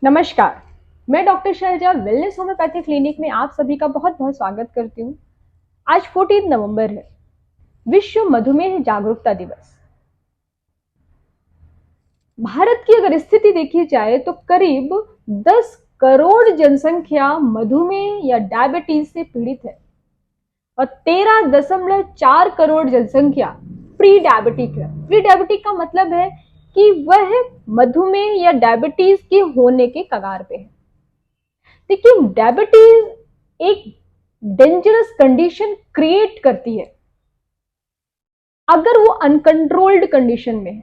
नमस्कार। मैं doctor Shailaja wellness homeopathy clinic में आप सभी का बहुत बहुत स्वागत करती हूँ। आज 14 नवंबर है, विश्व मधुमेह जागरूकता दिवस। भारत की अगर स्थिति देखी जाए तो करीब 10 करोड़ जनसंख्या मधुमेह या डायबिटीज से पीड़ित है और 13.4 करोड़ जनसंख्या प्री डायबिटिक है। प्री डायबिटिक का मतलब है कि वह मधुमेह या डायबिटीज के होने के कगार पे है। देखिए, डायबिटीज एक डेंजरस कंडीशन क्रिएट करती है अगर वो अनकंट्रोल्ड कंडीशन में है।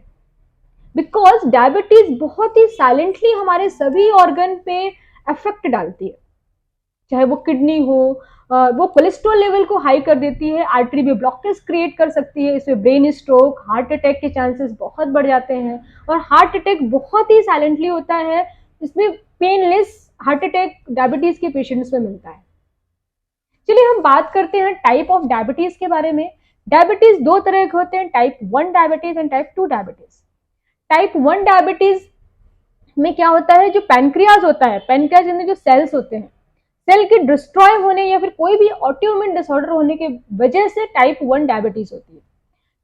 बिकॉज डायबिटीज बहुत ही साइलेंटली हमारे सभी ऑर्गन पे इफेक्ट डालती है, चाहे वो किडनी हो, वो कोलेस्ट्रॉल लेवल को हाई कर देती है, आर्टरी में ब्लॉकेज क्रिएट कर सकती है, इसमें ब्रेन स्ट्रोक, हार्ट अटैक के चांसेस बहुत बढ़ जाते हैं। और हार्ट अटैक बहुत ही साइलेंटली होता है, इसमें पेनलेस हार्ट अटैक डायबिटीज के पेशेंट्स में मिलता है। चलिए हम बात करते हैं टाइप ऑफ डायबिटीज के बारे में। डायबिटीज दो तरह के होते हैं, type 1 diabetes and type 2 diabetes. Type 1 diabetes में क्या होता है, जो पैनक्रियाज होता है, पैनक्रियाज में जो सेल्स होते हैं, सेल के डिस्ट्रॉय होने या फिर कोई भी ऑटोइम्यून डिसऑर्डर होने के वजह से टाइप 1 डायबिटीज होती है।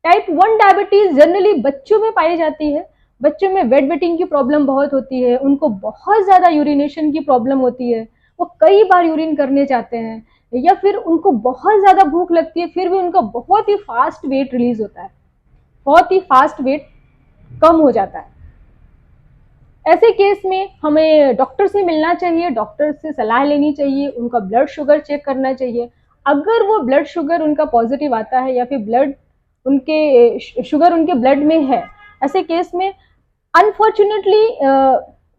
टाइप 1 डायबिटीज जनरली बच्चों में पाई जाती है। बच्चों में वेट वेटिंग की प्रॉब्लम बहुत होती है, उनको बहुत ज्यादा यूरिनेशन की प्रॉब्लम होती है, वो कई बार यूरिन करने जाते हैं, या फिर उनको बहुत ज्यादा भूख लगती है, फिर भी उनका बहुत ही फास्ट वेट रिलीज होता है, बहुत ही फास्ट वेट कम हो जाता है। ऐसे केस में हमें डॉक्टर से मिलना चाहिए, डॉक्टर से सलाह लेनी चाहिए, उनका ब्लड शुगर चेक करना चाहिए। अगर वो ब्लड शुगर उनका पॉजिटिव आता है या फिर ब्लड उनके शुगर उनके ब्लड में है, ऐसे केस में अनफॉर्चुनेटली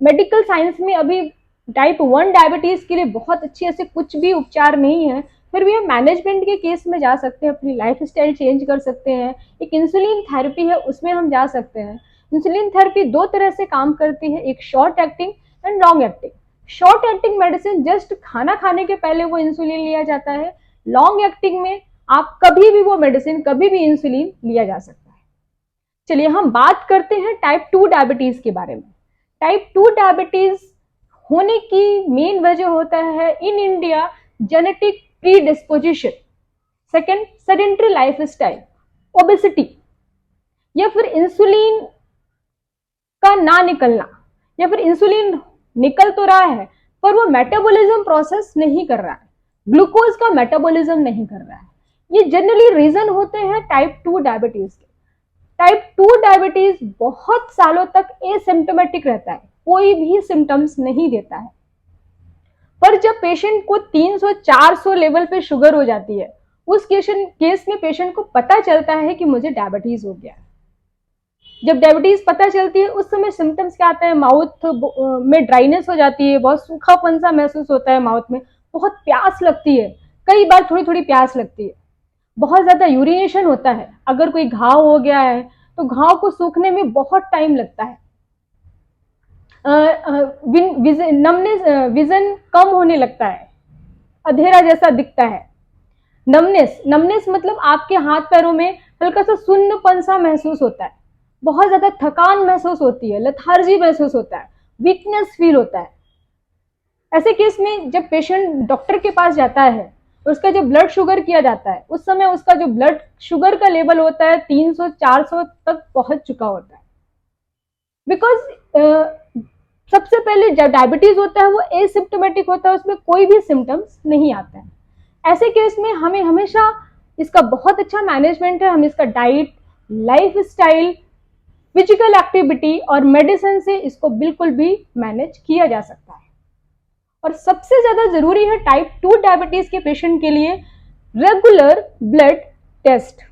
मेडिकल साइंस में अभी टाइप 1 डायबिटीज के लिए बहुत अच्छे ऐसे कुछ भी उपचार नहीं है, फिर भी हम मैनेजमेंट के केस में जा सकते हैं, अपनी लाइफ स्टाइल चेंज कर सकते हैं। एक इंसुलिन थेरेपी है, उसमें हम जा सकते हैं। इंसुलिन थेरेपी दो तरह से काम करती है, एक short acting and long acting. Short acting medicine just खाना खाने के पहले वो इंसुलिन लिया जाता है। लॉन्ग एक्टिंग में आप कभी भी वो मेडिसिन, कभी भी इंसुलिन लिया जा सकता है। चलिए हम बात करते हैं टाइप 2 डायबिटीज के बारे में। टाइप 2 डायबिटीज होने की मेन वजह होता है in India genetic predisposition, second sedentary life style, obesity, या फिर इंसुलिन का ना निकलना, या फिर इंसुलिन निकल तो रहा है पर वो मेटाबॉलिज्म प्रोसेस नहीं कर रहा है, ग्लूकोज का मेटाबॉलिज्म नहीं कर रहा है। ये जनरली रीजन होते हैं टाइप 2 डायबिटीज के। टाइप 2 डायबिटीज बहुत सालों तक एसिम्प्टोमेटिक रहता है, कोई भी सिम्टम्स नहीं देता है, पर जब पेशेंट को 300-400 लेवल पे शुगर हो जाती है, उस केस में पेशेंट को पता चलता है कि मुझे डायबिटीज हो गया है। जब डायबिटीज पता चलती है उस समय सिम्टम्स क्या आते हैं, माउथ में ड्राइनेस हो जाती है, बहुत सूखापन सा महसूस होता है माउथ में, बहुत प्यास लगती है, कई बार थोड़ी थोड़ी प्यास लगती है, बहुत ज्यादा यूरिनेशन होता है। अगर कोई घाव हो गया है तो घाव को सूखने में बहुत टाइम लगता है। नमनेस, विजन कम होने लगता है, अंधेरा जैसा दिखता है। नमनेस मतलब आपके हाथ पैरों में हल्का सा सुन्नपन सा महसूस होता है, बहुत ज्यादा थकान महसूस होती है, लेथार्जी महसूस होता है, वीकनेस फील होता है। ऐसे केस में जब पेशेंट डॉक्टर के पास जाता है, उसका जो ब्लड शुगर किया जाता है, उस समय उसका जो ब्लड शुगर का लेवल होता है 300-400 तक पहुंच चुका होता है। बिकॉज सबसे पहले जब डायबिटीज होता है वो एसिम्प्टोमेटिक होता है, उसमें कोई भी सिम्टम्स नहीं आते हैं। ऐसे केस में हमें हमेशा इसका बहुत अच्छा मैनेजमेंट है, हम इसका diet, life style, physical activity और मेडिसिन से इसको बिल्कुल भी मैनेज किया जा सकता है। और सबसे ज्यादा जरूरी है टाइप 2 डायबिटीज के पेशेंट के लिए regular blood test,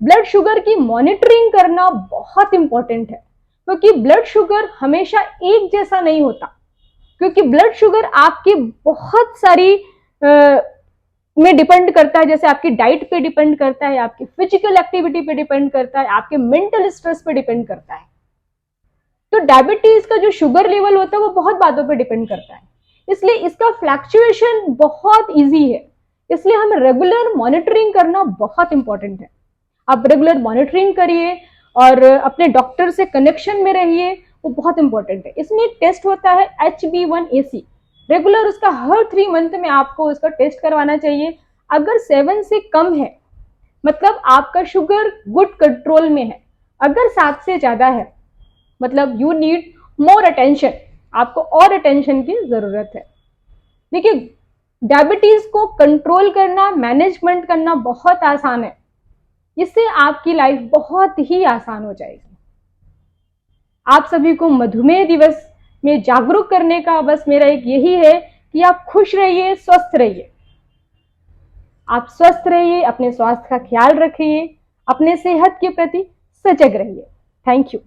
blood sugar की मॉनिटरिंग करना बहुत इंपॉर्टेंट है, क्योंकि ब्लड शुगर हमेशा एक जैसा नहीं होता, क्योंकि ब्लड शुगर आपकी बहुत सारी में डिपेंड करता है, जैसे आपकी डाइट पे डिपेंड करता है, आपकी फिजिकल एक्टिविटी पे डिपेंड करता है, आपके मेंटल स्ट्रेस पे डिपेंड करता है। तो डायबिटीज का जो शुगर लेवल होता है वो बहुत बातों पे डिपेंड करता है, इसलिए इसका फ्लक्चुएशन बहुत इजी है, इसलिए हमें रेगुलर मॉनिटरिंग करना बहुत इंपॉर्टेंट है। आप रेगुलर मॉनिटरिंग करिए और अपने डॉक्टर से कनेक्शन में रहिए, वो बहुत इंपॉर्टेंट है। इसमें एक टेस्ट होता है HB1AC, रेगुलर उसका हर 3 मंथ में आपको उसका टेस्ट करवाना चाहिए। अगर 7 से कम है मतलब आपका शुगर गुड कंट्रोल में है, अगर 7 से ज्यादा है मतलब यू नीड मोर अटेंशन, आपको और अटेंशन की जरूरत है। देखिए, डायबिटीज को कंट्रोल करना, मैनेजमेंट करना बहुत आसान है, इससे आपकी लाइफ बहुत ही आसान हो जाएगी। आप सभी को मधुमेह दिवस में जागरूक करने का बस मेरा एक यही है कि आप खुश रहिए, स्वस्थ रहिए। आप स्वस्थ रहिए, अपने स्वास्थ्य का ख्याल रखिए, अपने सेहत के प्रति सजग रहिए। Thank you.